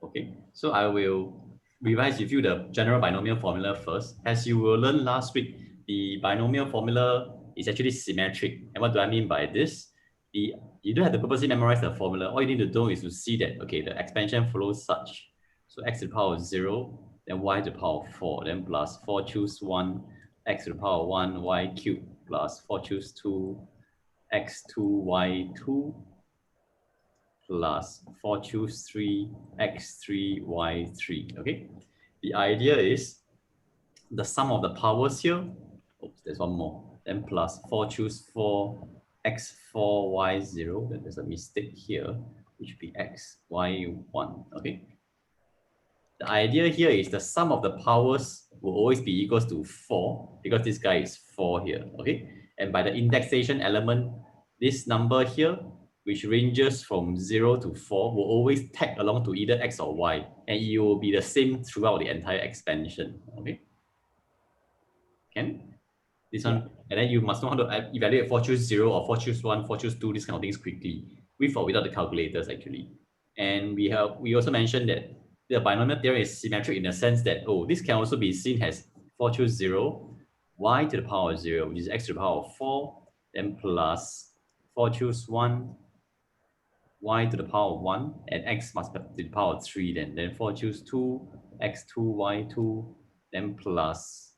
Okay, so I will revise with you the general binomial formula first. As you will learn last week, the binomial formula is actually symmetric. And what do I mean by this? You don't have to purposely memorize the formula. All you need to do is to see that, okay, the expansion follows such. So x to the power of 0, then y to the power of 4, then plus 4 choose 1, x to the power of 1, y cubed, plus 4 choose 2, x2, y2, plus 4 choose 3, x3, y3. Okay, the idea is the sum of the powers here. Oops, there's one more. Then plus 4 choose 4, x4, y0. Then there's a mistake here, which would be x, y1. Okay. The idea here is the sum of the powers will always be equals to 4 because this guy is 4 here. Okay. And by the indexation element, this number here, which ranges from 0 to 4, will always tag along to either x or y, and it will be the same throughout the entire expansion. Okay. Can? This one, and then you must know how to evaluate 4 choose 0 or 4 choose 1, 4 choose 2, these kind of things quickly, with or without the calculators actually. And we also mentioned that the binomial theorem is symmetric in the sense that, oh, this can also be seen as 4 choose 0, y to the power of 0, which is x to the power of 4, then plus 4 choose 1, y to the power of 1, and x must be to the power of 3 then 4 choose 2, x2, y2, then plus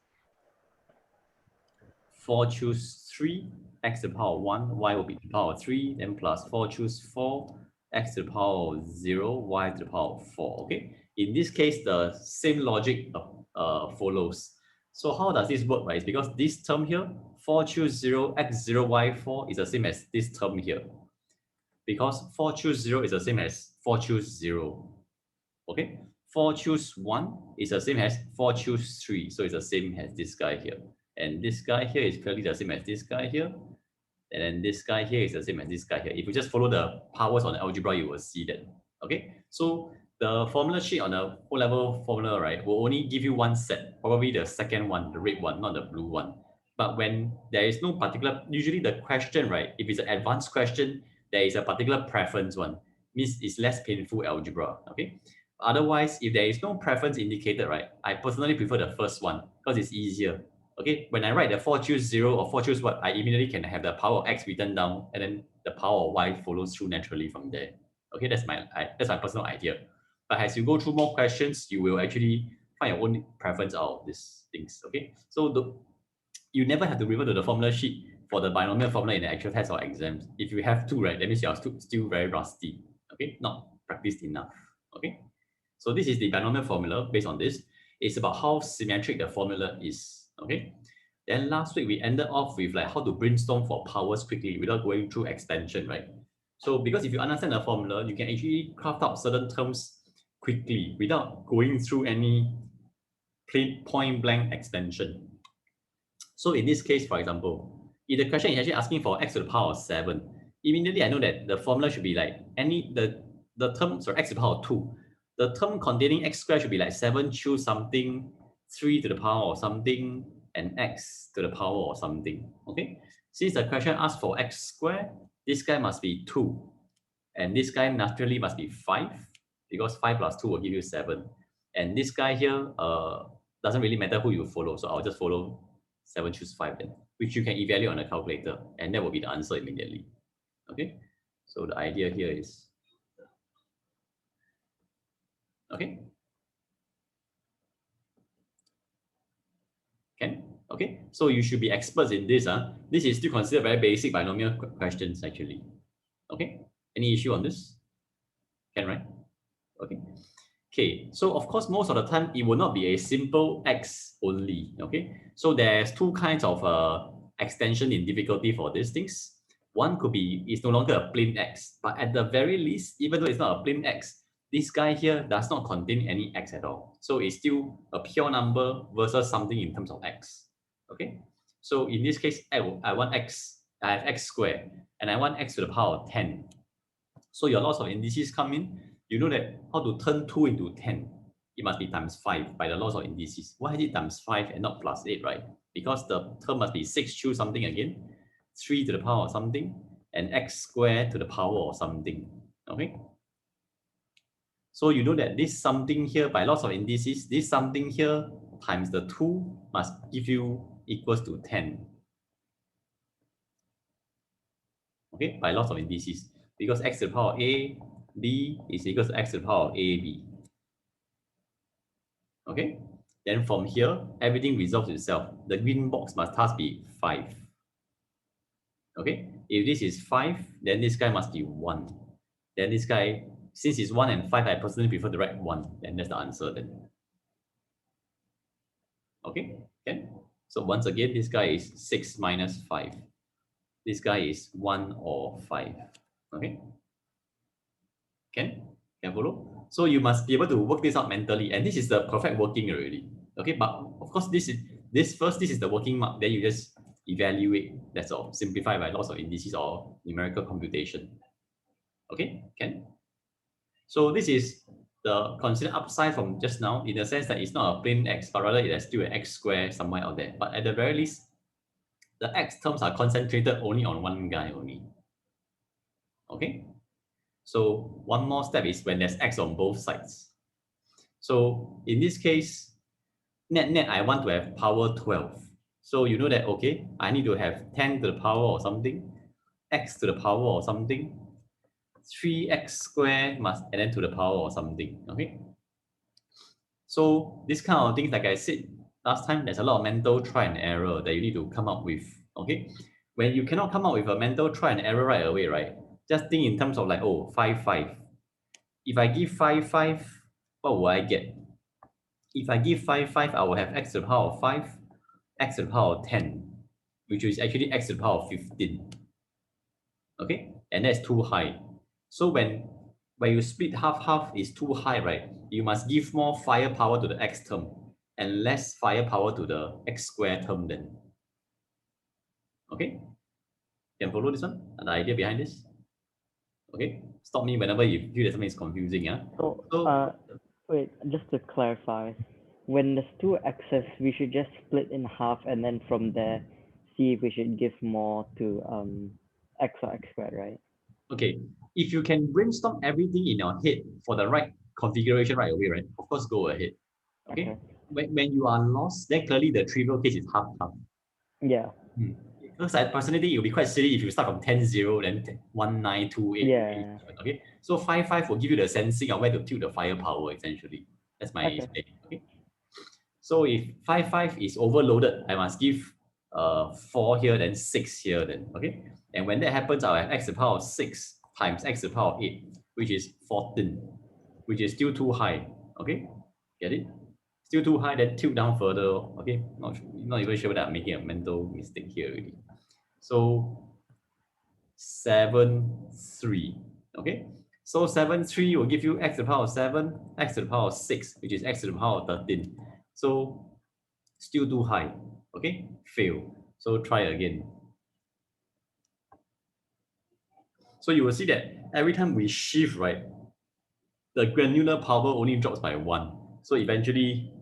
4 choose 3, x to the power of 1, y will be to the power of 3, then plus 4 choose 4, x to the power of 0, y to the power of 4. Okay. In this case, the same logic follows. So how does this work, right? It's because this term here, 4 choose 0, x0, y4 is the same as this term here. Because 4 choose 0 is the same as 4 choose 0. Okay. 4 choose 1 is the same as 4 choose 3. So it's the same as this guy here. And this guy here is clearly the same as this guy here. And then this guy here is the same as this guy here. If you just follow the powers on the algebra, you will see that. Okay, so the formula sheet on the O-level formula, right, will only give you one set, probably the second one, the red one, not the blue one. But when there is no particular, usually the question, right, if it's an advanced question, there is a particular preference one, means it's less painful algebra. Okay. Otherwise, if there is no preference indicated, right, I personally prefer the first one because it's easier. Okay, when I write the 4 choose 0 or 4 choose what, I immediately can have the power of x written down, and then the power of y follows through naturally from there. Okay, that's my personal idea. But as you go through more questions, you will actually find your own preference out of these things. Okay, so you never have to refer to the formula sheet for the binomial formula in the actual test or exams. If you have to, right, that means you are still very rusty. Okay, not practiced enough. Okay, so this is the binomial formula. Based on this, it's about how symmetric the formula is. Okay. Then last week we ended off with like how to brainstorm for powers quickly without going through expansion, right? So because if you understand the formula, you can actually craft out certain terms quickly without going through any plain point blank expansion. So in this case, for example, if the question is actually asking for x to the power of 7, immediately I know that the formula should be like the term, sorry, x to the power of 2. The term containing x squared should be like 7 choose something, 3 to the power of something, and x to the power of something. Okay. Since the question asks for x squared, this guy must be 2. And this guy naturally must be 5, because 5 plus 2 will give you 7. And this guy here doesn't really matter who you follow. So I'll just follow 7 choose 5 then, which you can evaluate on a calculator. And that will be the answer immediately. Okay. So the idea here is, okay. Can? Okay. So you should be experts in this. This is still considered very basic binomial questions actually. Okay. Any issue on this? Can, right? Okay. Okay, so of course, most of the time, it will not be a simple x only, okay? So there's two kinds of extension in difficulty for these things. One could be, it's no longer a plain x, but at the very least, even though it's not a plain x, this guy here does not contain any x at all. So it's still a pure number versus something in terms of x, okay? So in this case, I want x, I have x squared, and I want x to the power of 10. So your lots of indices come in, you know that how to turn 2 into 10, it must be times 5 by the laws of indices. Why is it times 5 and not plus 8, right? Because the term must be 6 choose something again, 3 to the power of something, and x squared to the power of something, okay? So you know that this something here, by lots of indices, this something here times the 2 must give you equals to 10. Okay, by lots of indices. Because x to the power a, b is equals to x to the power ab. Okay, then from here, everything resolves itself. The green box must thus be 5. Okay, if this is 5, then this guy must be 1. Then this guy, since it's 1 and 5, I personally prefer to write 1. Then that's the answer then. Okay, okay. So once again, this guy is 6 minus 5. This guy is 1 or 5. Okay, can follow? So you must be able to work this out mentally, and this is the perfect working already. Okay, but of course, this is the working mark. Then you just evaluate. That's all. Simplify by lots of indices or numerical computation. Okay, can. So this is the considered upside from just now, in the sense that it's not a plain x, but rather it has still an x square somewhere out there. But at the very least, the x terms are concentrated only on one guy only. Okay. So one more step is when there's x on both sides. So in this case, net, I want to have power 12. So you know that, okay, I need to have 10 to the power or something, x to the power or something, 3x squared must, and then to the power or something, okay? So this kind of things, like I said last time, there's a lot of mental try and error that you need to come up with, okay? When you cannot come up with a mental try and error right away, right? Just think in terms of like, oh, 5, 5. If I give 5, 5, what will I get? If I give 5, 5, I will have x to the power of 5, x to the power of 10, which is actually x to the power of 15. Okay, and that's too high. So when you split half is too high, right? You must give more firepower to the x term and less firepower to the x square term then. Okay, can follow this one? And the idea behind this? Okay, stop me whenever you feel that something is confusing. Yeah. So, wait, just to clarify, when there's two x's, we should just split in half and then from there see if we should give more to x or x squared, right? Okay, if you can brainstorm everything in your head for the right configuration right away, right? Of course, go ahead. Okay. Okay. When you are lost, then clearly the trivial case is half. Yeah. Because I personally think it will be quite silly if you start from 10-0, then 1-9-2-8. Yeah. Okay. So 5-5 will give you the sensing of where to tilt the firepower, essentially. That's my Okay. say. Okay. So if 5-5 is overloaded, I must give 4 here, then 6 here, then. Okay. And when that happens, I'll have x to the power of 6 times x to the power of 8, which is 14, which is still too high. Okay. Get it? Still too high, then tilt down further. Okay. Not even sure whether I'm making a mental mistake here already. So 7, 3. Okay. So 7, 3 will give you x to the power of 7, x to the power of 6, which is x to the power of 13. So still too high. Okay. Fail. So try again. So you will see that every time we shift, right, the granular power only drops by 1. So eventually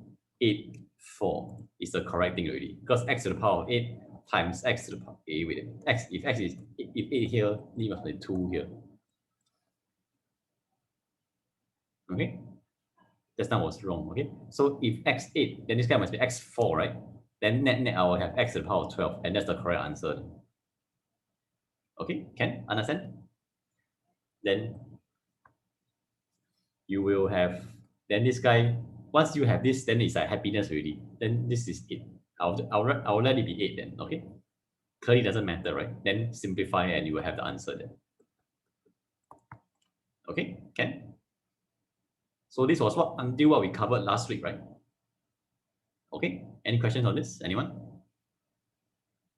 8, 4 is the correct thing already. Because x to the power of 8 times x to the power, wait, x, if x is, if 8 here, it must be 2 here. Okay, just now was wrong. Okay, so if x8, then this guy must be x4, right? Then net I will have x to the power of 12, and that's the correct answer. Okay, can understand? Then you will have, then this guy, once you have this, then it's like happiness already. Then this is 8. I'll let it be 8 then. Okay, clearly doesn't matter, right? Then simplify and you will have the answer then. Okay, can. So this was what we covered last week, right? Okay, any questions on this? Anyone?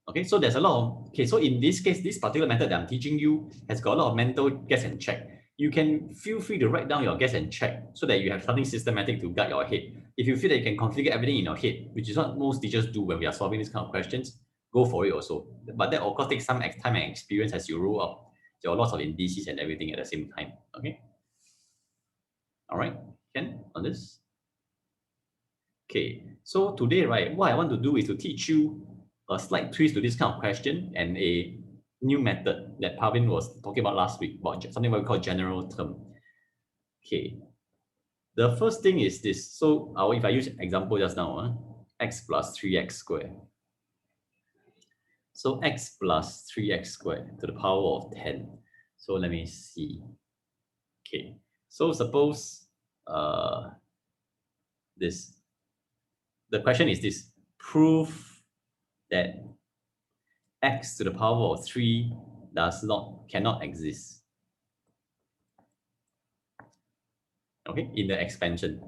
Okay, so there's a lot of, okay, so in this case, this particular method that I'm teaching you has got a lot of mental guess and check. You can feel free to write down your guess and check so that you have something systematic to guide your head. If you feel that you can configure everything in your head, which is what most teachers do when we are solving this kind of questions, go for it also. But that of course takes some time and experience as you roll up your lots of indices and everything at the same time. Okay. All right, Ken, on this. Okay, so today, right, what I want to do is to teach you a slight twist to this kind of question and a new method that Pavin was talking about last week, about something what we call general term. Okay, The first thing is this. So if I use example just now, x plus 3x squared. So x plus 3x squared to the power of 10. So let me see. Okay. So suppose this. The question is this. Prove that x to the power of 3 cannot exist. Okay, in the expansion.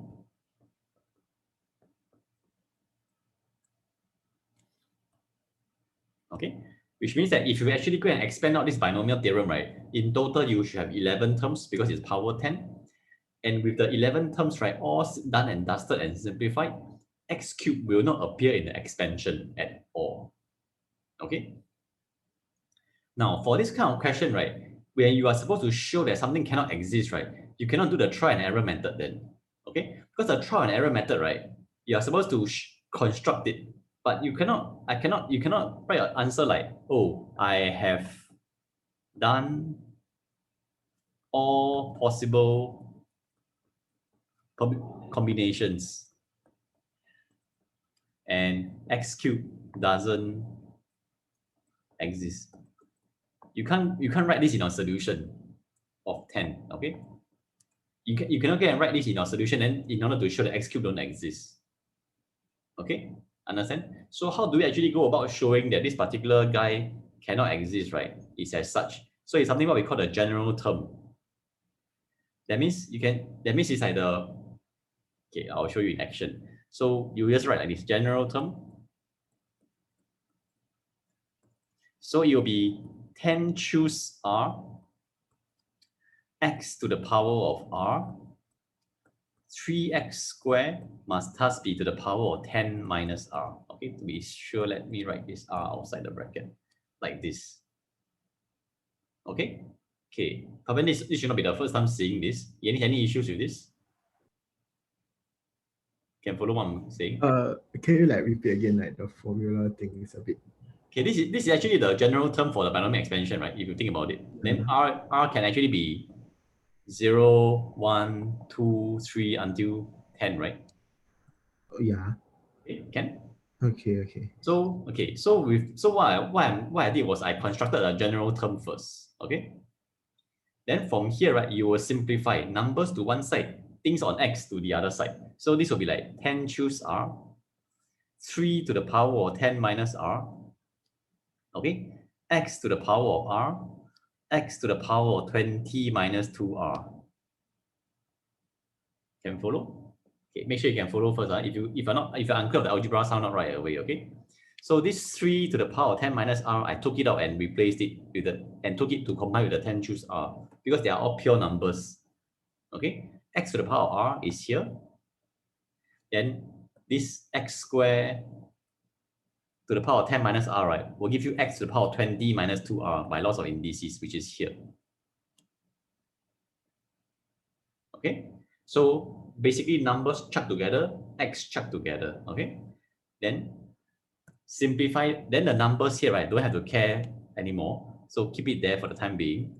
Okay, which means that if you actually go and expand out this binomial theorem, right, in total you should have 11 terms because it's power 10. And with the 11 terms, right, all done and dusted and simplified, x cubed will not appear in the expansion at all. Okay. Now, for this kind of question, right, when you are supposed to show that something cannot exist, right, you cannot do the trial and error method then. Okay, because the trial and error method, right, you are supposed to construct it, but you cannot write an answer like, oh, I have done all possible combinations and x cubed doesn't exist. You can't write this in our solution of 10. Okay, you cannot get and write this in our solution and in order to show that x cubed don't exist. Okay, understand? So how do we actually go about showing that this particular guy cannot exist, right? It's as such. So it's something what we call the general term. That means it's like okay, I'll show you in action. So you just write like this general term. So it will be 10 choose r, x to the power of r, 3x squared must thus be to the power of 10 minus r. Okay, to be sure, let me write this r outside the bracket, like this. Okay, Pavan, this should not be the first time seeing this. Any issues with this? Can follow what I'm saying? Can you like repeat again, like the formula thing is a bit... Okay, this is actually the general term for the binomial expansion, right? If you think about it, then r can actually be 0, 1, 2, 3 until 10, right? Yeah. Okay, can. Okay. So what I did was I constructed a general term first. Okay. Then from here, right, you will simplify numbers to one side, things on x to the other side. So this will be like 10 choose r, 3 to the power of 10 minus r. Okay, x to the power of r, x to the power of 20 minus 2r. Can follow? Okay, make sure you can follow first. If you're unclear of the algebra, sound out right away. Okay. So this 3 to the power of 10 minus r, I took it out and replaced it with and took it to combine with the 10 choose r because they are all pure numbers. Okay, x to the power of r is here. Then this x squared to the power of 10 minus r, right, will give you x to the power of 20 minus 2r by loss of indices, which is here. Okay, so basically numbers chuck together, x chuck together. Okay, then simplify, then the numbers here, right, don't have to care anymore. So keep it there for the time being.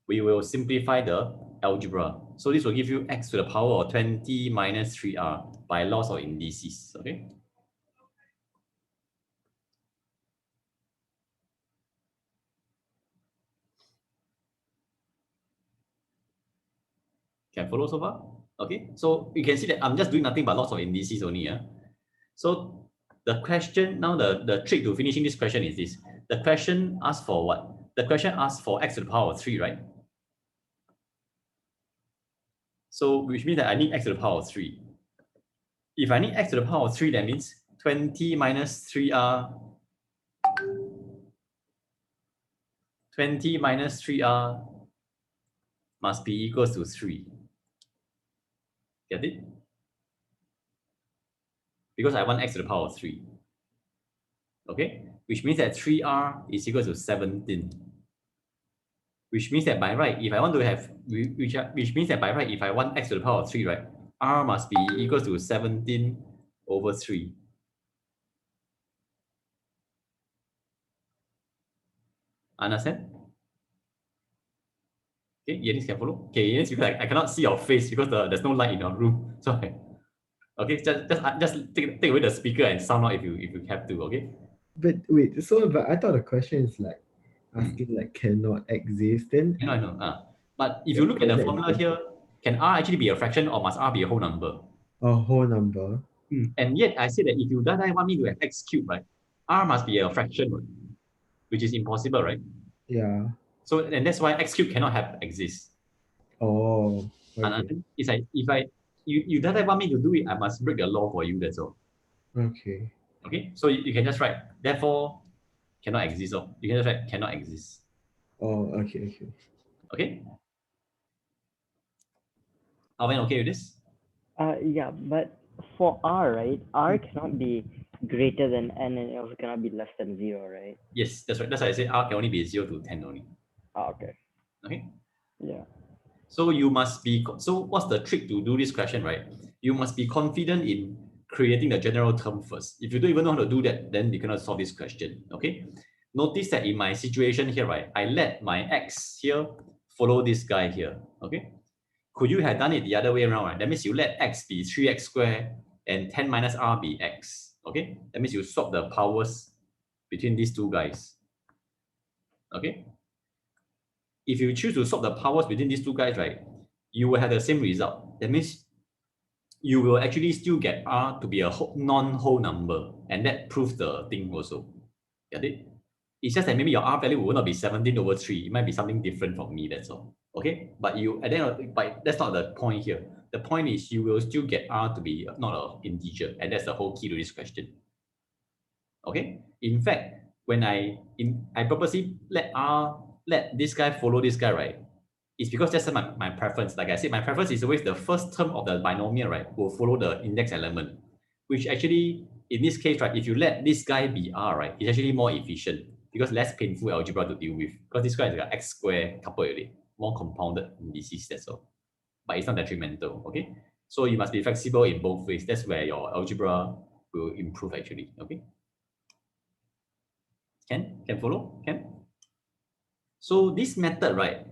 We will simplify the algebra. So this will give you x to the power of 20 minus 3r by loss of indices. Okay. Can follow so far? Okay. So you can see that I'm just doing nothing but lots of indices only. Yeah. So the question now, the trick to finishing this question is this. The question asks for what? The question asks for x to the power of 3, right? So which means that I need x to the power of 3. If I need x to the power of 3, that means 20 minus 3r 20 minus 3r must be equals to 3. Get it? Because I want x to the power of 3. Okay? Which means that 3r is equal to 17. Which means that by right, if I want to have, which means that by right, if I want x to the power of 3, right, r must be equal to 17 over 3. Understand? Okay, Yanis can follow. Okay, Yanis, because I cannot see your face because there's no light in your room. So okay, just take away the speaker and sound out if you have to. Okay. But wait, so but I thought the question is like Hmm. asking like cannot exist. Then I know. But if you look at can the that formula exist? here, can R actually be a fraction or must R be a whole number? A whole number. And yet I say that if you want me to have x cubed, right, R must be a fraction, right? Which is impossible, right? Yeah. So and that's why x cubed cannot have exist. Oh, okay. And it's like if you want me to do it, I must break the law for you. That's all. Okay. Okay, so you can just write therefore cannot exist. Oh, you can just write cannot exist. Oh, okay. Okay, Alvin, okay with this? Yeah, but for R, right? R cannot be greater than n, and it also cannot be less than 0, right? Yes, that's right. That's why I say R can only be 0 to 10 only. Okay. Okay. Yeah. So you must be, so what's the trick to do this question, right? You must be confident in creating the general term first. If you don't even know how to do that, then you cannot solve this question, okay? Notice that in my situation here, right, I let my x here follow this guy here, okay? Could you have done it the other way around, right? That means you let x be 3x squared and 10 minus r be x, okay? That means you swap the powers between these two guys, okay? If you choose to swap the powers between these two guys, right, you will have the same result. That means you will actually still get R to be a non-whole number, and that proves the thing also. Get it? It's just that maybe your R value will not be 17 over 3. It might be something different from me, that's all. Okay? But you at the end of, but that's not the point here. The point is you will still get R to be not an integer, and that's the whole key to this question. Okay? In fact, when I purposely let this guy follow this guy, right? It's because that's my preference. Like I said, my preference is always the first term of the binomial, right, will follow the index element, which actually, in this case, right, if you let this guy be R, right, it's actually more efficient because less painful algebra to deal with. Because this guy is like x squared coupled already, more compounded indices, that's all. But it's not detrimental, okay? So you must be flexible in both ways. That's where your algebra will improve actually, okay? Can follow? Can? So this method, right,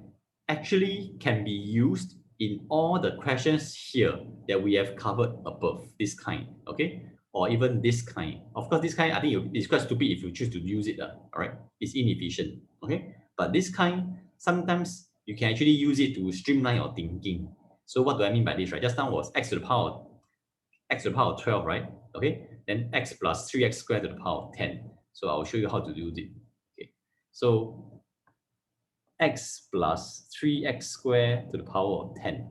actually can be used in all the questions here that we have covered above, this kind, okay? Or even this kind. Of course, this kind, I think it's quite stupid if you choose to use it, all right? It's inefficient, okay? But this kind, sometimes you can actually use it to streamline your thinking. So what do I mean by this, right? Just now was x to the power of 12, right? Okay, then x plus 3x squared to the power of 10. So I'll show you how to do it. Okay, so x plus 3x squared to the power of 10.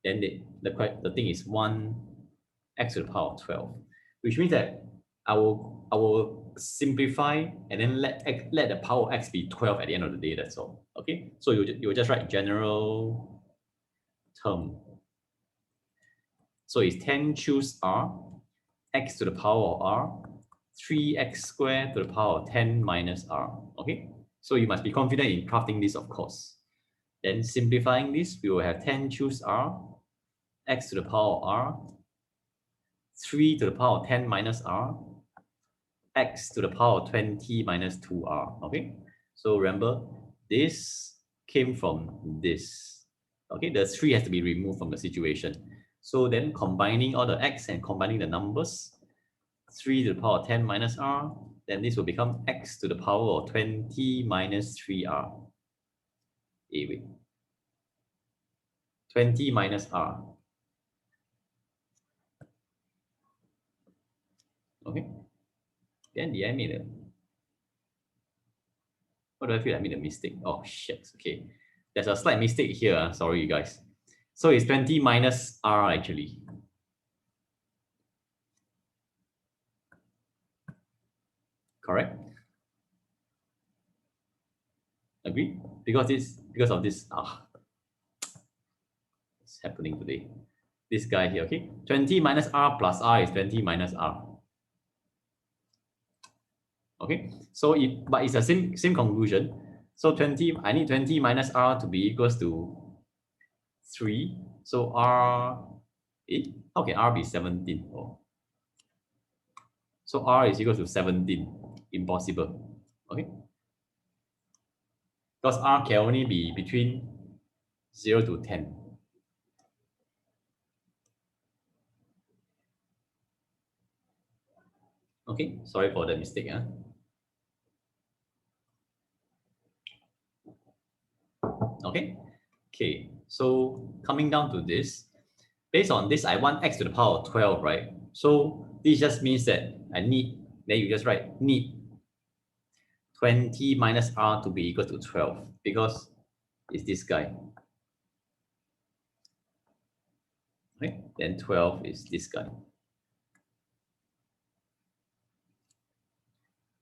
Then the thing is 1x to the power of 12, which means that I will simplify and then let the power of x be 12 at the end of the day. That's all. Okay, so you just write general term. So it's 10 choose r, x to the power of r, 3x squared to the power of 10 minus r. Okay, so you must be confident in crafting this, of course. Then simplifying this, we will have 10 choose r, x to the power of r, 3 to the power of 10 minus r, x to the power of 20 minus 2r. Okay, so remember, this came from this. Okay, the 3 has to be removed from the situation. So then combining all the x and combining the numbers, 3 to the power of 10 minus r, then this will become x to the power of 20 minus 3r. Wait. 20 minus r. Okay. Then did I made a... What do I feel I made a mistake? Oh, shit. Okay. There's a slight mistake here. Sorry, you guys. So it's 20 minus r actually. Correct? Agree? Because of this. What's happening today? This guy here, okay? 20 minus r plus r is 20 minus r. Okay, so but it's the same conclusion. So 20, I need 20 minus r to be equals to 3. So r, how can r be 17? Oh. So r is equal to 17. Impossible. Okay, because r can only be between 0 to 10. Okay, sorry for the mistake. Okay, so coming down to this, based on this, I want x to the power of 12, right? So this just means that I need, then you just write need 20 minus r to be equal to 12 because it's this guy. Okay, then 12 is this guy.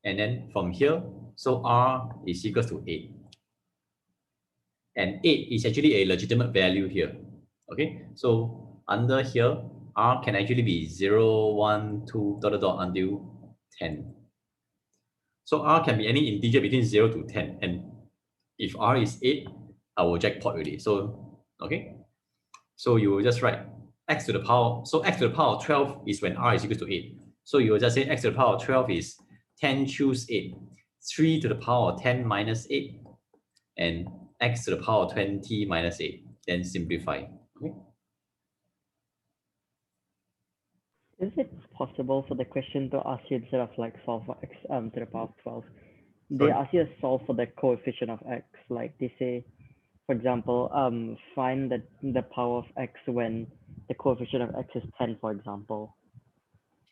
And then from here, so r is equal to 8. And 8 is actually a legitimate value here. Okay, so under here, r can actually be 0, 1, 2, dot, dot, dot, until 10. So r can be any integer between 0 to 10. And if r is 8, I will jackpot already. So, okay. So you will just write x to the power. So x to the power of 12 is when r is equal to 8. So you will just say x to the power of 12 is 10 choose 8. 3 to the power of 10 minus 8. And x to the power of 20 minus 8. Then simplify. Okay. Is it possible for the question to ask you instead of like solve for x to the power of 12? They Sorry? ask you to solve for the coefficient of x. Like they say, for example, find the power of x when the coefficient of x is 10, for example.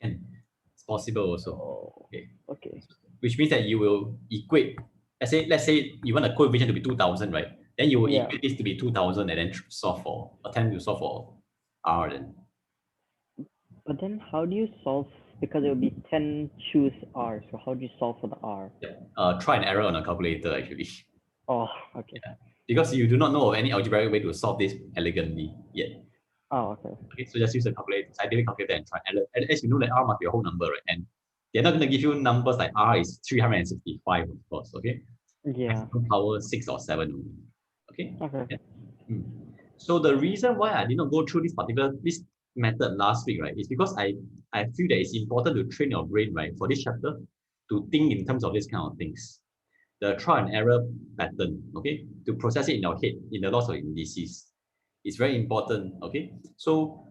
Can. It's possible also. Oh, Okay. okay. Which means that you will equate, let's say you want a coefficient to be 2000, right? Then you will Yeah. equate this to be 2000 and then solve for, attempt to solve for r then. But then how do you solve, because it would be 10 choose r, so how do you solve for the r? Yeah. Try and error on a calculator actually. Oh, okay. Yeah. Because you do not know of any algebraic way to solve this elegantly yet. Oh, okay. Okay, so just use a calculator, scientific calculator and try. And as you know that r must be a whole number, right? And they're not going to give you numbers like r is 365, of course, okay? Yeah. Maximum power 6 or 7 only. Okay? Okay. Yeah. So the reason why I did not go through this method last week, right, is because I feel that it's important to train your brain, right, for this chapter to think in terms of this kind of things. The trial and error pattern, okay, to process it in your head in the lots of indices. It's very important, okay? So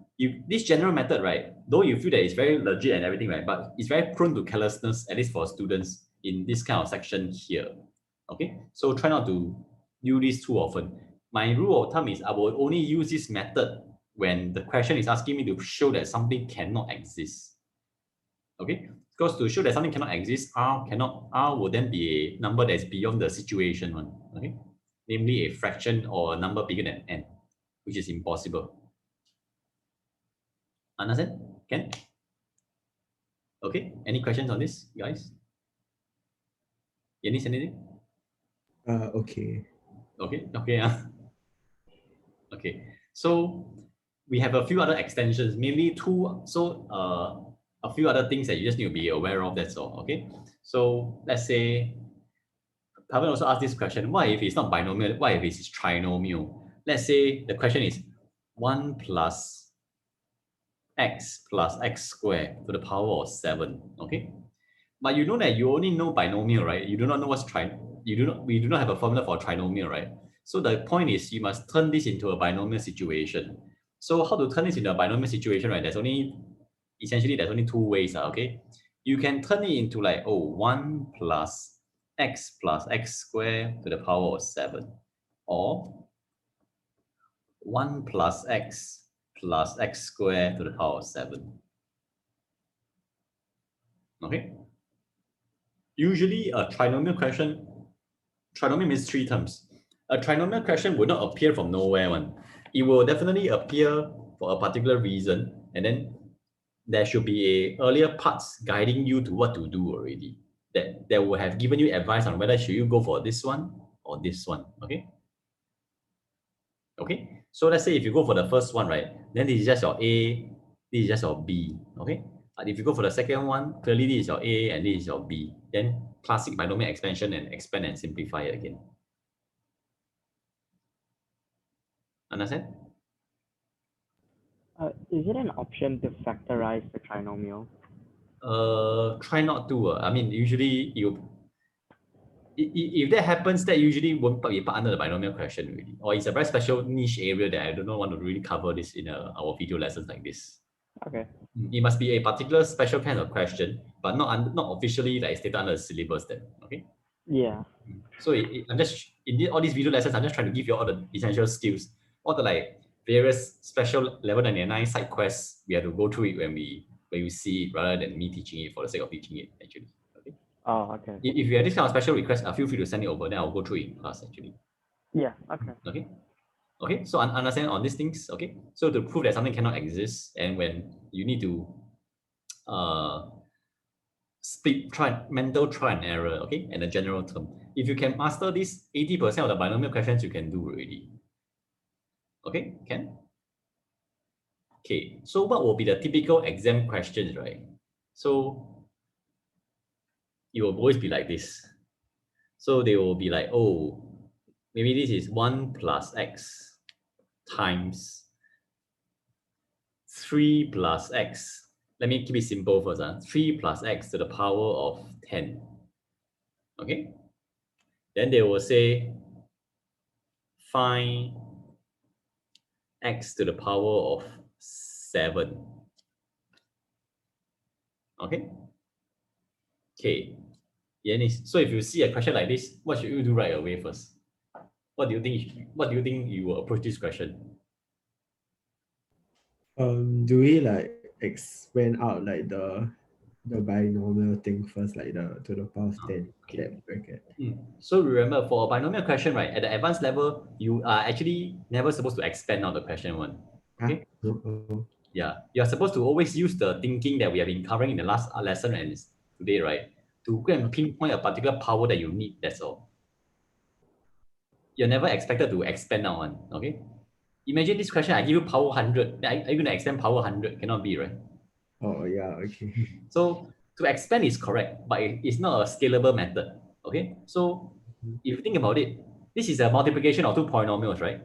this general method, right, though you feel that it's very legit and everything, right, but it's very prone to carelessness, at least for students in this kind of section here, okay? So try not to use this too often. My rule of thumb is I will only use this method when the question is asking me to show that something cannot exist. Okay, because to show that something cannot exist, r will then be a number that is beyond the situation one. Okay, namely a fraction or a number bigger than n, which is impossible. Understand? Can? Okay. Any questions on this, guys? Yanis, anything? Okay. Okay. Okay. Okay. So we have a few other extensions, mainly two. So a few other things that you just need to be aware of. That's all. Okay. So let's say Pavan also asked this question: what if it's not binomial? What if it's trinomial? Let's say the question is 1 plus x squared to the power of 7. Okay. But you know that you only know binomial, right? You do not know what's we do not have a formula for trinomial, right? So the point is you must turn this into a binomial situation. So how to turn this into a binomial situation, right? There's only two ways, okay? You can turn it into like, 1 plus x squared to the power of 7. Or 1 plus x squared to the power of 7. Okay? Usually a trinomial means 3 terms. A trinomial question will not appear from nowhere one. It will definitely appear for a particular reason, and then there should be a earlier parts guiding you to what to do already. That will have given you advice on whether should you go for this one or this one. Okay. Okay. So let's say if you go for the first one, right, then this is just your A, this is just your B. Okay. But if you go for the second one, clearly this is your A and this is your B. Then classic binomial expansion and expand and simplify it again. Understand? Is it an option to factorize the trinomial? Try not to. I mean, usually If that happens, that usually won't be part under the binomial question really, or it's a very special niche area that I don't know want to really cover this in our video lessons like this. Okay. It must be a particular special kind of question, but not officially like stated under the syllabus then. Okay. Yeah. So I'm just in all these video lessons, I'm just trying to give you all the essential skills, all the like various special level 99 side quests we have to go through it when we see it rather than me teaching it for the sake of teaching it actually. Okay. Oh, okay. If you have this kind of special request, feel free to send it over, then I'll go through it in class actually. Yeah. Okay. Okay. Okay, so understand on these things. Okay, so to prove that something cannot exist, and when you need to mental try and error, okay, and a general term. If you can master this, 80% of the binomial questions you can do already. Okay, can? Okay, so what will be the typical exam questions, right? So it will always be like this. So they will be like, oh, maybe this is 1 plus x times 3 plus x. Let me keep it simple first. 3 plus x to the power of 10. Okay. Then they will say, find x to the power of 7. Okay. Okay. So if you see a question like this, what should you do right away first? What do you think you will approach this question? Do we like expand out like the binomial thing first, like the to the power of 10 Okay. that bracket? So remember, for a binomial question, right, at the advanced level, you are actually never supposed to expand on the question one. Okay. No. Yeah, you're supposed to always use the thinking that we have been covering in the last lesson and today, right, to go and pinpoint a particular power that you need. That's all. You're never expected to expand out on. Okay. Imagine this question, I give you power 100. Are you going to expand power 100? Cannot be, right? Oh yeah, okay. So to expand is correct, but it's not a scalable method. Okay. So if you think about it, this is a multiplication of two polynomials, right?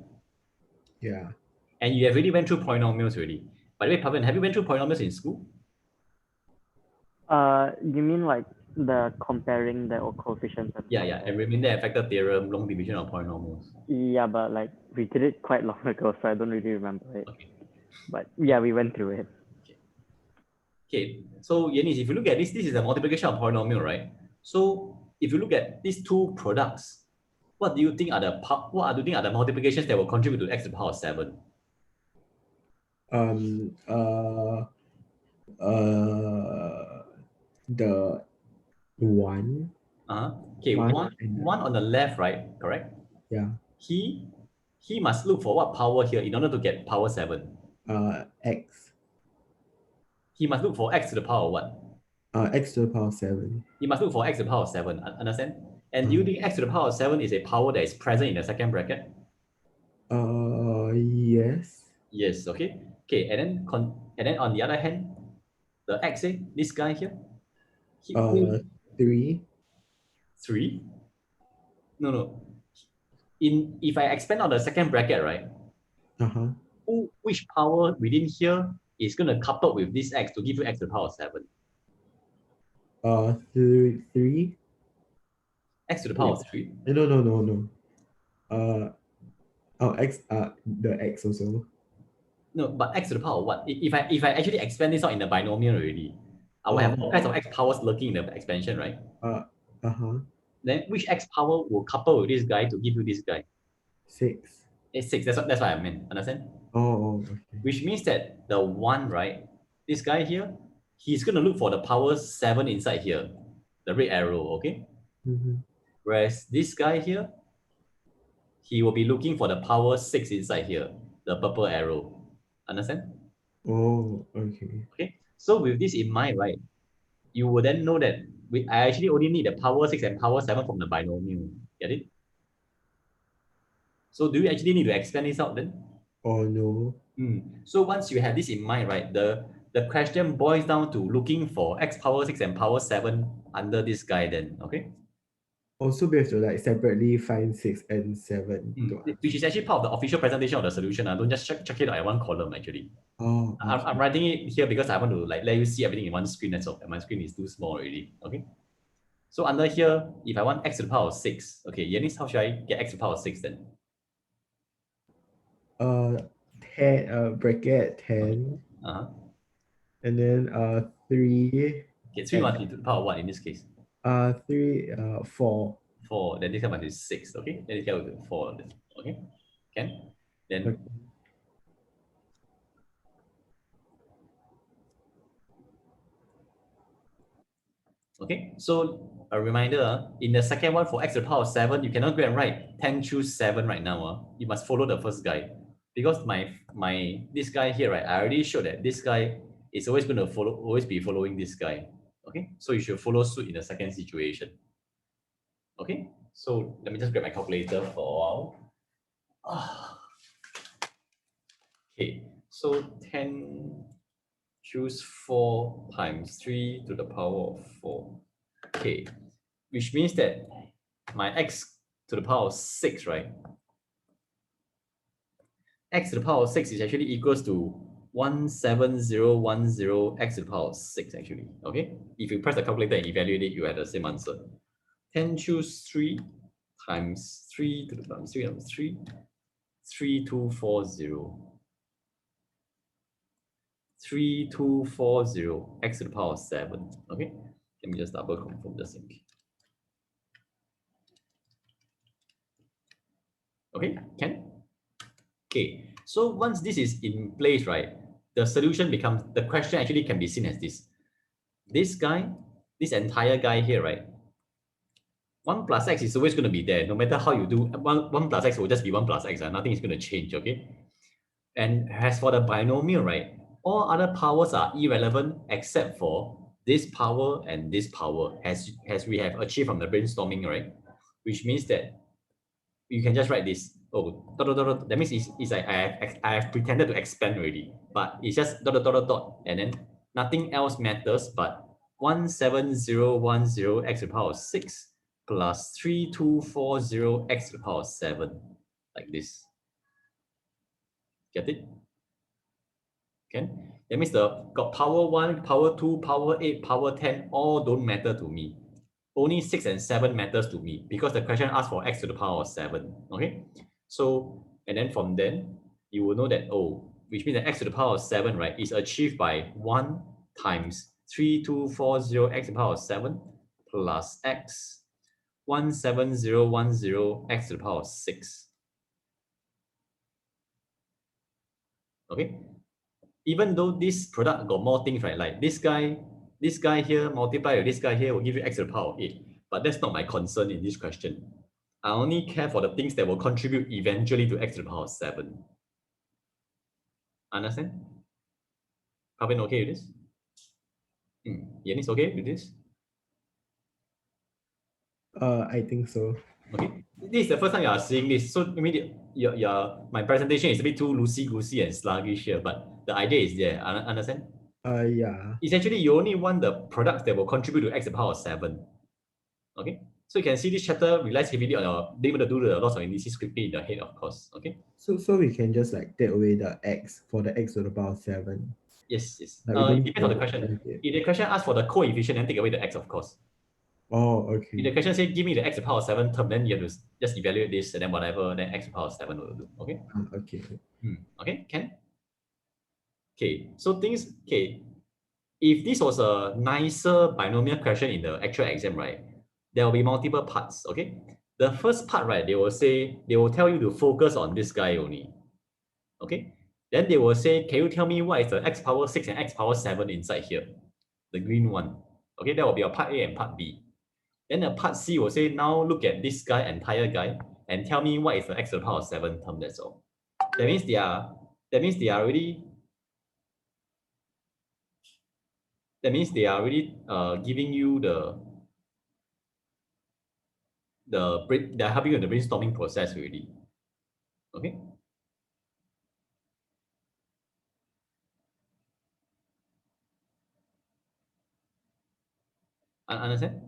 Yeah. And you have already went through polynomials already. By the way, Pavan, have you went through polynomials in school? You mean like the comparing the coefficients? And Yeah, and remainder factor theorem, long division of polynomials. Yeah, but like we did it quite long ago, so I don't really remember it. Okay. But yeah, we went through it. Okay. So Yanis, if you look at this is a multiplication of polynomial, right? So if you look at these two products, what do you think are the multiplications that will contribute to x to the power of 7? The 1. Okay, One one on the left, right? Correct? Yeah. He must look for what power here in order to get power 7. X. He must look for x to the power of what? X to the power of 7. He must look for x to the power of 7. Understand? And do you think x to the power of 7 is a power that is present in the second bracket? Yes. Yes, okay. Okay, and then on the other hand, the x, this guy here, 3. 3? No. If I expand on the second bracket, right? Which power within here is going to couple with this x to give you x to the power of 7? 3. X to the power of 3? No. X. The x also. No, but x to the power of what? If I actually expand this out in the binomial already, I will have all kinds of x powers lurking in the expansion, right? Then which x power will couple with this guy to give you this guy? 6. It's 6. That's what I meant. Understand? Okay. Which means that the 1, right? This guy here, he's going to look for the power 7 inside here, the red arrow, okay? Whereas this guy here, he will be looking for the power 6 inside here, the purple arrow. Understand? Okay. Okay. So with this in mind, right, you will then know that I actually only need the power 6 and power 7 from the binomial. Get it? So do you actually need to expand this out then? No. So once you have this in mind, right, the question boils down to looking for x power 6 and power 7 under this guy then, okay? Also, we have to like separately find 6 and 7. Which is actually part of the official presentation of the solution. Don't just check it out at one column actually. Okay. I'm writing it here because I want to like let you see everything in one screen. That's all. And my screen is too small already. Okay. So under here, if I want x to the power of 6, okay, Yanis, how should I get x to the power of 6 then? 10 bracket 10 Uh-huh. and then 3 Okay, 3 must be to the power of what in this case? 3 4. 4, then this guy must be 6, okay? Then this guy will be 4, then, okay? Can? Then, Okay. okay, so a reminder, in the second one for x to the power of 7, you cannot go and write 10 choose 7 right now. You must follow the first guy. Because this guy here, right, I already showed that this guy is always going to always be following this guy. Okay, so you should follow suit in the second situation. Okay, so let me just grab my calculator for a while. Okay, so 10 choose 4 times 3 to the power of 4. Okay, which means that my x to the power of 6, right? X to the power of 6 is actually equals to 17010 x to the power of 6, actually. Okay, if you press the calculator and evaluate it, you have the same answer. 10 choose 3 times 3 to the power of 3 times 3, 3240. 3240 x to the power of 7. Okay, let me just double confirm the same. Okay, can? Okay, so once this is in place, right, the solution becomes, the question actually can be seen as this. This guy, this entire guy here, right, 1 plus x is always going to be there. No matter how you do, 1 plus x will just be 1 plus x. Nothing is going to change, okay? And as for the binomial, right, all other powers are irrelevant except for this power and this power, as we have achieved from the brainstorming, right? Which means that you can just write this. Oh, dot, dot, dot, dot. That means it's like I have pretended to expand already, but it's just dot, dot, dot, dot, dot, and then nothing else matters but 17010 x to the power of 6 plus 3240 x to the power of 7, like this. Get it? Okay. That means the got power 1, power 2, power 8, power 10, all don't matter to me. Only 6 and 7 matters to me because the question asks for x to the power of 7. Okay. So, and then from then, you will know that, oh, which means that x to the power of 7, right, is achieved by 1 times 3240 x to the power of 7 plus x 17010 x to the power of 6. Okay. Even though this product got more things, right? Like this guy here multiply with this guy here will give you x to the power of 8. But that's not my concern in this question. I only care for the things that will contribute eventually to x to the power of 7. Understand? Calvin, okay with this? Yanis, okay with this? I think so. Okay. This is the first time you are seeing this. So maybe my presentation is a bit too loosey-goosey and sluggish here, but the idea is there. Understand? Yeah. Essentially, you only want the products that will contribute to x to the power of 7. Okay, so you can see this chapter relies heavily on your being able to do the lots of indices quickly in the head, of course. Okay. So we can just like take away the x for the x to the power of 7. Yes, yes. Like we don't It need depends on the to question. change it. If the question asks for the coefficient, then take away the x, of course. Oh, If the okay. question says give me the x to the power of 7 term, then you have to just evaluate this and then whatever, then x to the power of 7 will do. Okay. Okay. Okay. Can. Okay. So things. Okay. If this was a nicer binomial question in the actual exam, right, there will be multiple parts. Okay. The first part, right, they will tell you to focus on this guy only. Okay. Then they will say, can you tell me what is the x power 6 and x power 7 inside here? The green one. Okay, that will be a part A and part B. Then the part C will say, now look at this guy, entire guy, and tell me what is the x to the power 7 term, that's all. That means they are already giving you they're helping you in the brainstorming process already. Okay. Understand?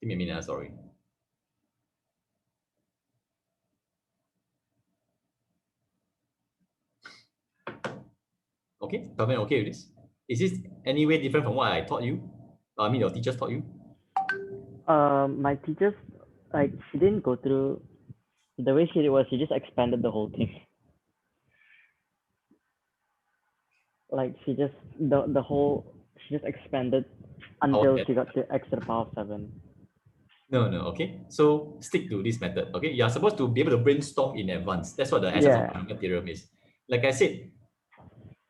Give me a minute, sorry. Okay, Calvin, okay with this? Is this any way different from what I taught you? I mean, your teachers taught you? My teachers, like, she didn't go through, the way she did was she just expanded the whole thing. Like, she just expanded until she got to x to the power of 7. No, okay. So stick to this method, okay? You're supposed to be able to brainstorm in advance. That's what the essence of binomial theorem is. Like I said,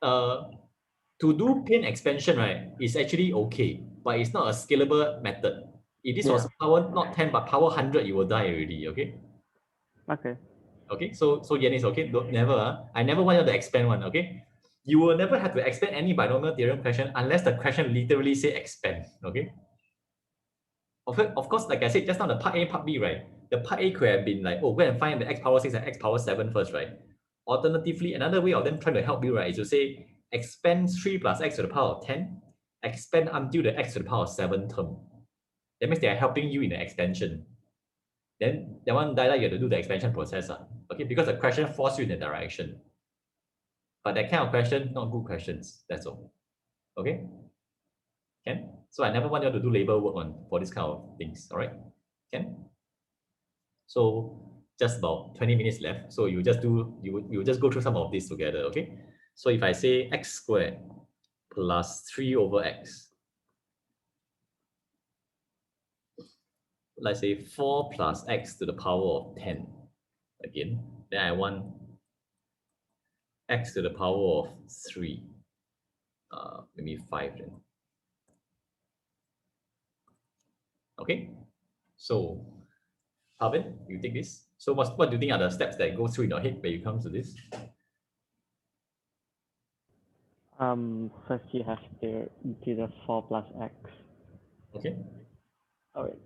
to do plane expansion, right, is actually okay, but it's not a scalable method. If this was power not 10 but power 100, you will die already, okay? Okay. Okay, so Yanis, okay, don't, never, I never want you to expand one, okay? You will never have to expand any binomial theorem question unless the question literally say expand, okay? Of course, like I said, just now the part A, part B, right? The part A could have been like, oh, go and find the x power 6 and x power 7 first, right? Alternatively, another way of them trying to help you, right, is to say expand 3 plus x to the power of 10, expand until the x to the power of 7 term. That means they are helping you in the expansion. Then that one, you have to do the expansion process, okay? Because the question forces you in the direction. But that kind of question, not good questions, that's all. Okay? Can? So I never want you to do labor work for this kind of things, all right? Can? So just about 20 minutes left. So you just go through some of this together, okay? So if I say x squared plus 3 over x, let's say 4 plus x to the power of 10 again, then I want x to the power of 3, maybe 5 then. Okay, so Pavan, you take this. So what do you think are the steps that go through in your head when you come to this? First you have to do the 4 plus x. Okay. Oh, wait.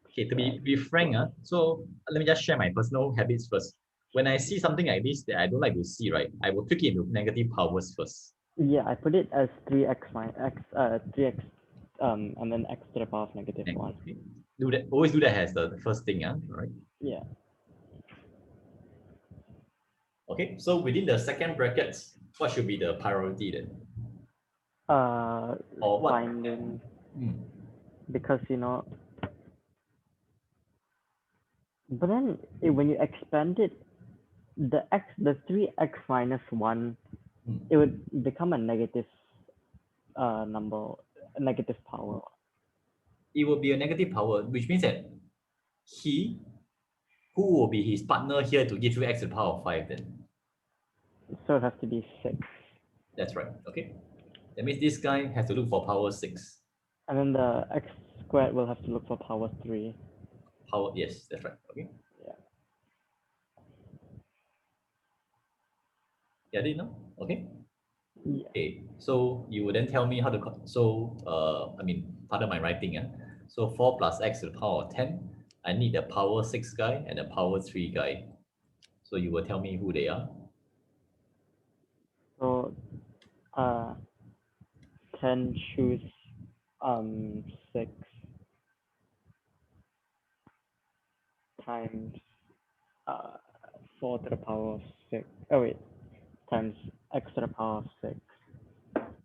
Okay, to be frank, so let me just share my personal habits first. When I see something like this that I don't like to see, right, I will trick it into negative powers first. Yeah, I put it as 3x minus x, 3x, and then x to the power of negative 1. Okay. Do that. Always do that as the first thing, all right? Yeah. Okay, so within the second brackets, what should be the priority then? Or what? Finding, because, but then when you expand it, the 3x minus 1, it would become a negative number, a negative power. It will be a negative power, which means that who will be his partner here to give you x to the power of 5 then? So it has to be 6. That's right, okay? That means this guy has to look for power 6. And then the x squared will have to look for power 3. Power, yes, that's right, okay? Yeah. Get it now? Okay? Yeah. Okay, so you would then tell me how to, pardon my writing. So 4 plus x to the power of 10, I need the power 6 guy and the power 3 guy. So you will tell me who they are. So 10 choose 6 times 4 to the power of 6. Oh wait, times x to the power of 6.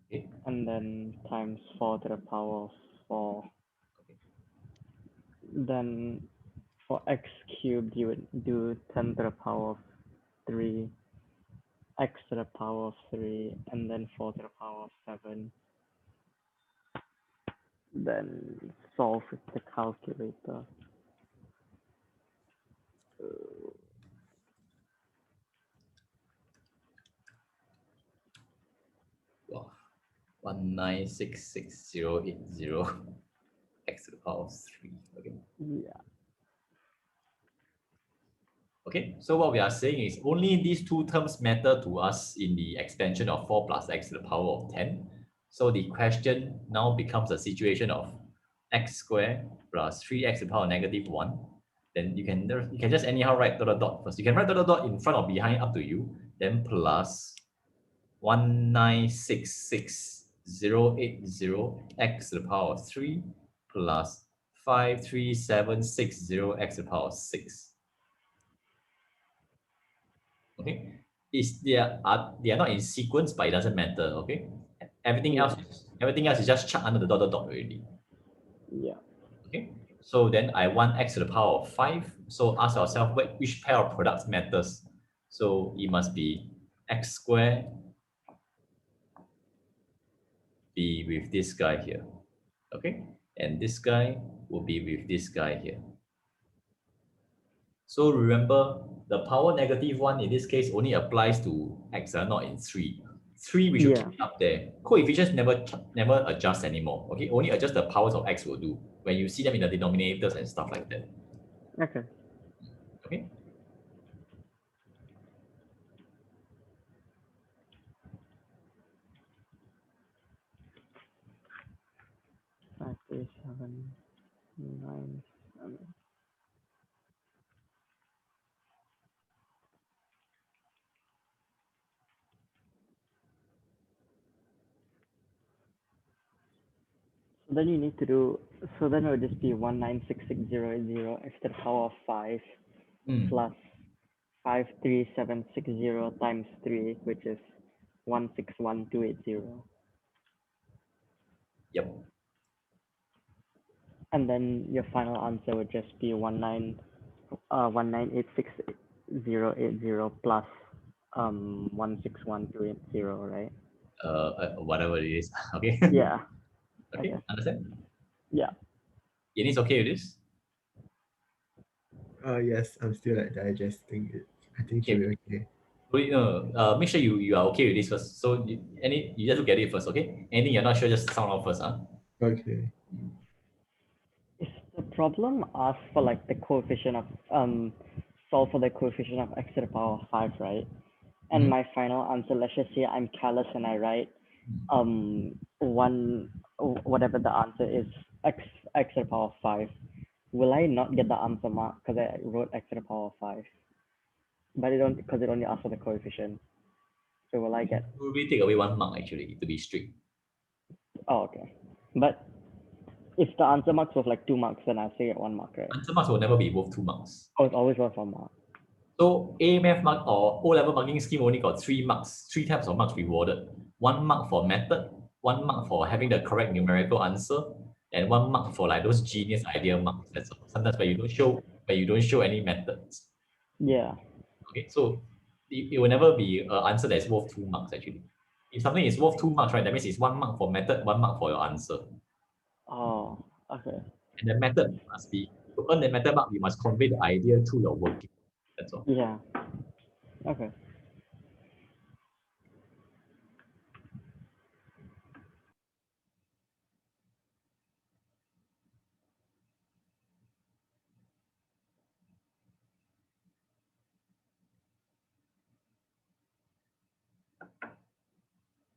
Okay. And then times 4 to the power of 4. Okay. Then for x cubed, you would do 10 to the power of 3, x to the power of 3, and then 4 to the power of 7. Then solve with the calculator. Wow. 1966080 x to the power of 3. Okay. Yeah. Okay, so what we are saying is only these two terms matter to us in the expansion of 4 plus x to the power of 10. So the question now becomes a situation of x squared plus 3x to the power of negative 1. Then you can just anyhow write dot dot dot first. You can write dot dot dot in front or behind, up to you. Then plus 1966080 x to the power of 3 plus 53760 x to the power of 6. Okay, they are not in sequence, but it doesn't matter. Okay, Everything Yeah. else is just chucked under the dot already. Yeah. Okay. So then I want x to the power of 5. So ask yourself which pair of products matters. So it must be x squared be with this guy here. Okay. And this guy will be with this guy here. So remember, the power -1 in this case only applies to x, not in 3. 3 we should Yeah. keep up there. Coefficients never adjust anymore. Okay, only adjust the powers of x will do when you see them in the denominators and stuff like that. Okay. Okay. Five, three, 7, 9, 7. So then you need to do. So then it would just be 1966080 x to the power of 5 plus 53760 times 3, which is 161280. Yep. And then your final answer would just be 1986080 plus 161280, right? Whatever it is. Okay. Yeah. Okay. Okay. Understand? Yeah. Yenny's okay with this? Yes, I'm still like digesting it. I think should be okay. Make sure you are okay with this first. So you just look at it first, okay? Anything you're not sure, just sound out first, huh? Okay. If the problem asks for like the coefficient of solve for the coefficient of x to the power of 5, right? And my final answer, let's just say I'm careless and I write whatever the answer is, x to the power of 5. Will I not get the answer mark because I wrote x to the power of 5? But because it only asks for the coefficient. So will I get? We take away 1 mark actually to be strict. Oh, okay. But if the answer marks was like 2 marks, then I still get 1 mark, right? Answer marks will never be worth 2 marks. Oh, it's always worth 1 mark. So A math mark or O-level marking scheme only got 3 marks, 3 types of marks rewarded. 1 mark for method, 1 mark for having the correct numerical answer, and 1 mark for like those genius idea marks. That's all. Sometimes where you don't show any methods. Yeah. Okay, so it will never be an answer that's worth 2 marks actually. If something is worth 2 marks, right, that means it's 1 mark for method, 1 mark for your answer. Oh, okay. And the method must be, to earn the method mark, you must convey the idea through your working. That's all. Yeah. Okay.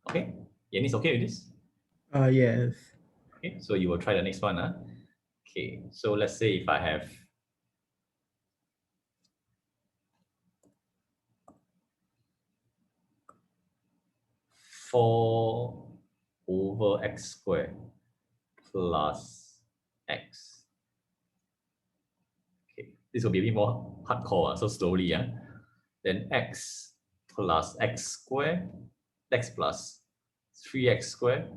Okay, Yanni's okay with this? Yes. Okay, so you will try the next one. Okay, so let's say if I have four over x squared plus x. Okay, this will be a bit more hardcore, so slowly. Then x plus x squared, x plus 3x squared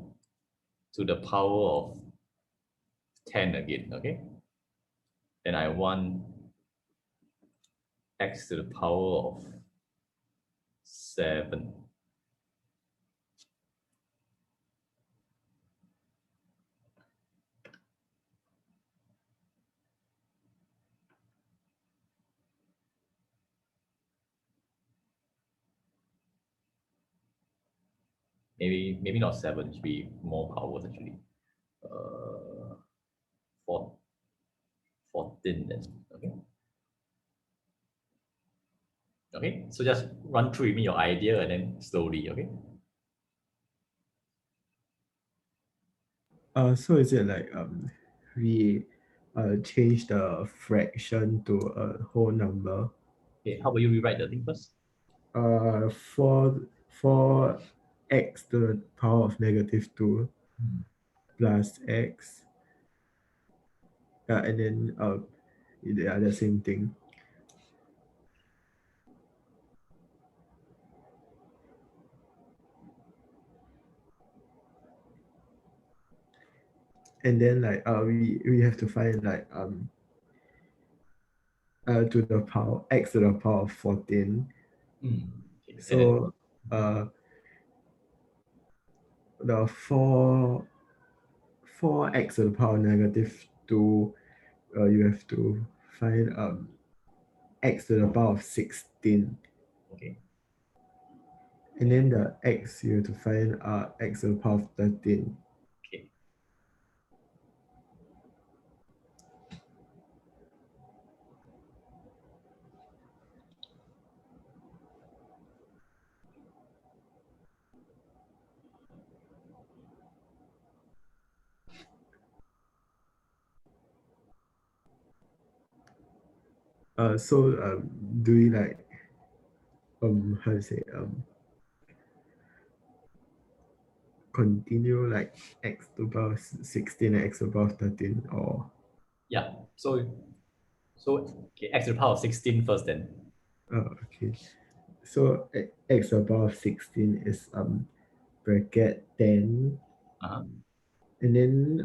to the power of 10 again, okay? Then I want x to the power of 7. Maybe not 7, it should be more powers actually. 14 then, okay? Okay, so just run through with me your idea and then slowly, okay? So is it like we change the fraction to a whole number? Okay, how about you rewrite the thing first? For x to the power of -2 plus x, and then they are the same thing. and then like we have to find like to the power x to the power of 14. Okay. And then, So the 4x to the power negative 2, you have to find x to the power of 16. okay. And then the x you have to find x to the power of 13. Okay. So do we like how to say continue like x to the power of 16 and x to the power of 13, or Yeah. So okay, x to the power of 16 first then. okay. So x to the power of 16 is bracket 10, Uh-huh. and then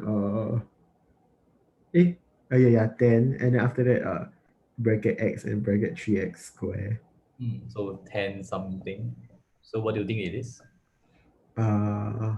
yeah 10, and then after that bracket x and bracket 3x square. So 10 something. So what do you think it is? uh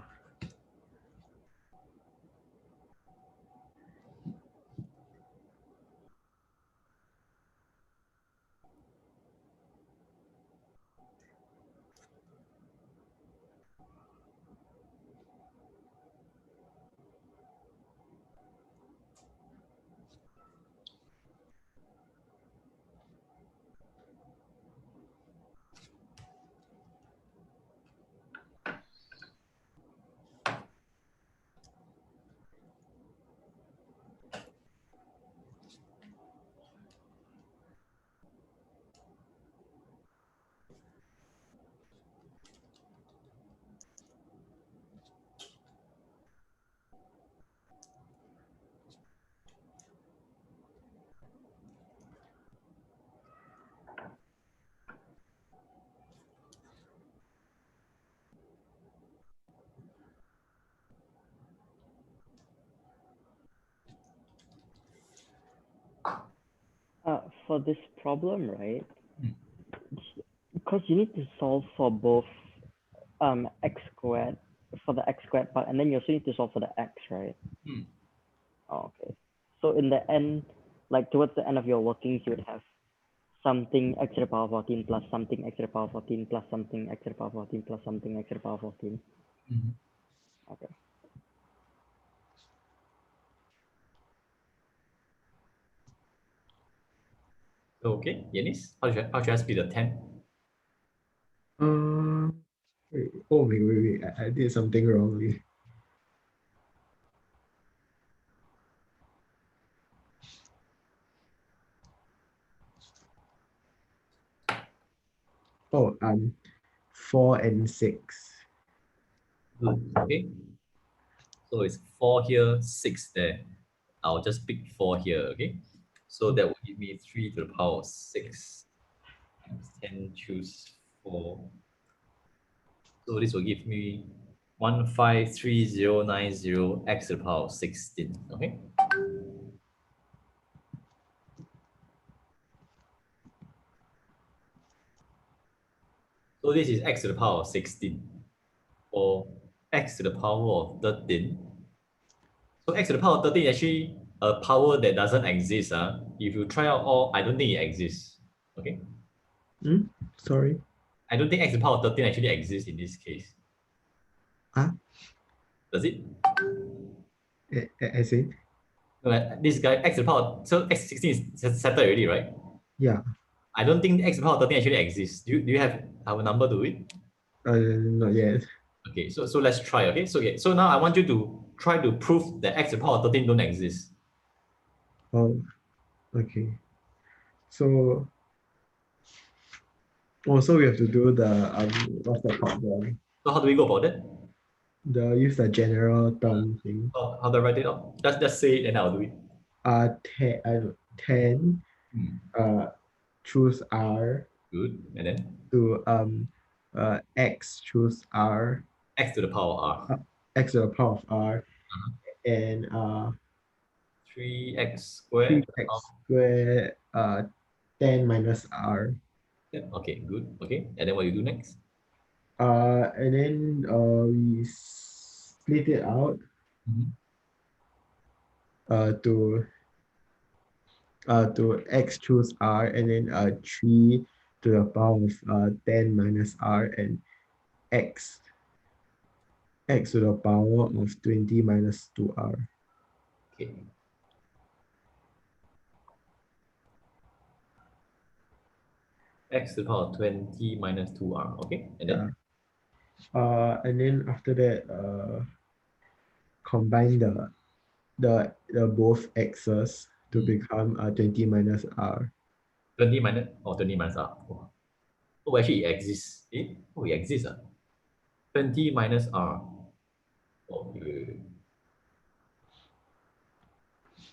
For this problem, right? Hmm. Because you need to solve for both x squared, for the x squared part, and then you also need to solve for the x, right? Hmm. Oh, okay. So in the end, like towards the end of your workings, you would have something x to the power 14 plus something x to the power 14 plus something x to the power 14 plus something x to the power 14. Mhm. Okay. Okay, Yanis, how should I split the 10? wait, wait, I did something wrongly. Oh, 4 and 6. Good. Okay. So it's 4 here, 6 there. I'll just pick 4 here, okay? So that will give me 3 to the power of 6 times 10, choose 4. So this will give me 153090 x to the power of 16, okay? So this is x to the power of 16 or x to the power of 13. So x to the power of 13 is actually a power that doesn't exist. If you try out all, I don't think it exists. Okay. Sorry. I don't think x to the power of 13 actually exists in this case. Ah, Does it? as in, No, like, this guy, x to the power, so x16 is settled already, right? yeah, I don't think x to the power of 13 actually exists. Do you have our number to it? not yet. Okay, so let's try. Okay, so now I want you to try to prove that x to the power of 13 don't exist. Oh, okay. So also we have to do the what's that called, So how do we go about it? the use the general term thing. How do I write it out? Just say it and I'll do it. 10 Hmm, choose R good. And then to x choose R, x to the power of r. x to the power of R, and 3x squared. 3x squared 10 minus r. Yeah, okay, good. Okay, and then what you do next? And then we split it out to x choose r, and then 3 to the power of 10 minus r, and x to the power of 20 minus 2r. Okay. X to the power of 20 minus 2r. Okay, and then? And then after that, combine the both x's to become 20 minus r. 20 minus or 20 minus r. Oh, actually it exists. Oh, it exists. 20 minus r. Okay.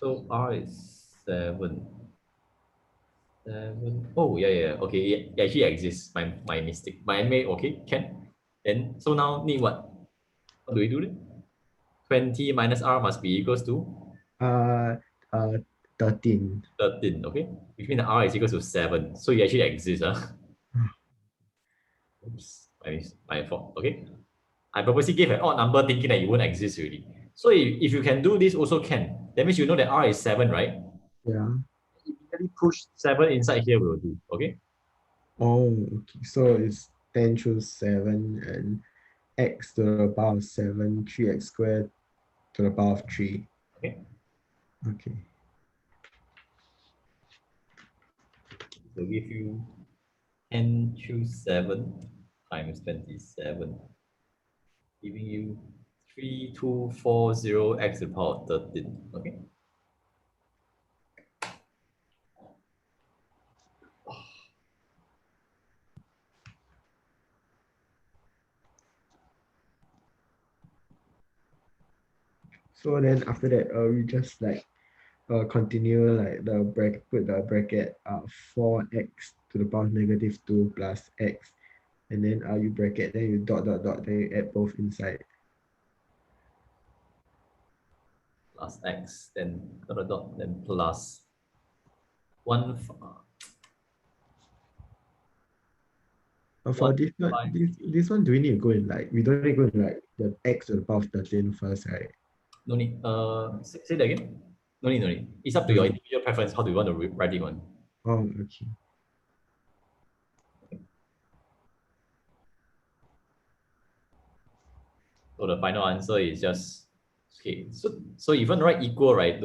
So r is 7. 7. Oh, yeah. Okay, it actually exists. My mistake. Okay, can. Then, so now need what? What do we do then? 20 minus r must be equals to Uh, uh, 13. 13, okay? Which means r is equals to 7. So it actually exists. Oops, my fault. Okay. I purposely gave an odd number thinking that it won't exist really. So if you can do this, also can. That means you know that r is 7, right? Yeah. Immediately push 7 inside here will do. Okay. Oh, okay. So it's 10 choose 7 and x to the power of 7, 3x squared to the power of 3. Okay. Okay. So give you 10 choose 7 times 27, giving you 3240 x to the power of 13. Okay. So then after that, we just like continue like the bracket, put the bracket 4x to the power of negative 2 plus x, and then you bracket, then you dot, then you add both inside. Plus x, then dot, then plus 1. For this one, this one, do we need to go in like, we don't need to go in like the x to the power of 13 first, right? No need. Say that again. No need. It's up to your individual preference. How do you want to write it on? Oh, okay. So the final answer is just okay. So even write equal, right?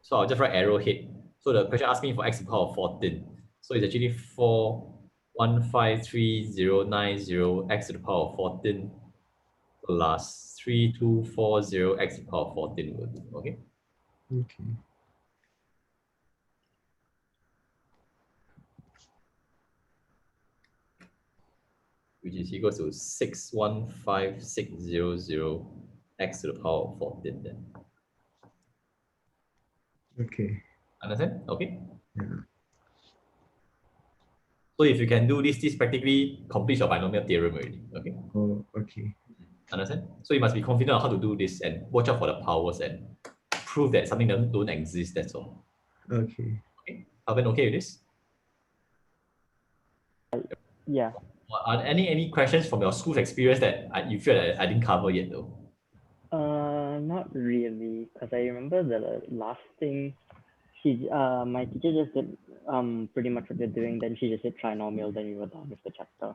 So I'll just write arrowhead. So the question asking for x to the power of 14. So it's actually 4153090 x to the power of 14 plus 3240 x to the power of 14 will do. Okay. Okay. Which is equal to 615600 x to the power of 14 then. Okay. Understand? Okay. Yeah. So if you can do this, this practically completes your binomial theorem already. Okay. Oh, okay. Understand? So you must be confident on how to do this and watch out for the powers and prove that something don't exist. That's all. Okay. Okay. Alvin, okay with this? Yeah. Are any questions from your school's experience that you feel that I didn't cover yet though? Not really, because I remember the last thing my teacher just did pretty much what you're doing. Then she just did trinomial. Then we were done with the chapter.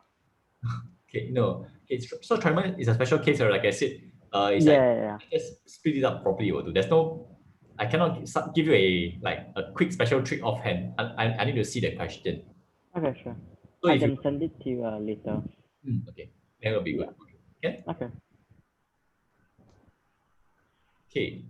Okay, no. Okay, so trinomial is a special case, like I said. It's Yeah. just split it up properly. Will do. There's no, I cannot give you a quick special trick offhand. I need to see the question. Okay, sure. So I if you can send it to you later. okay, that will be good. Yeah. Okay. Okay. Okay.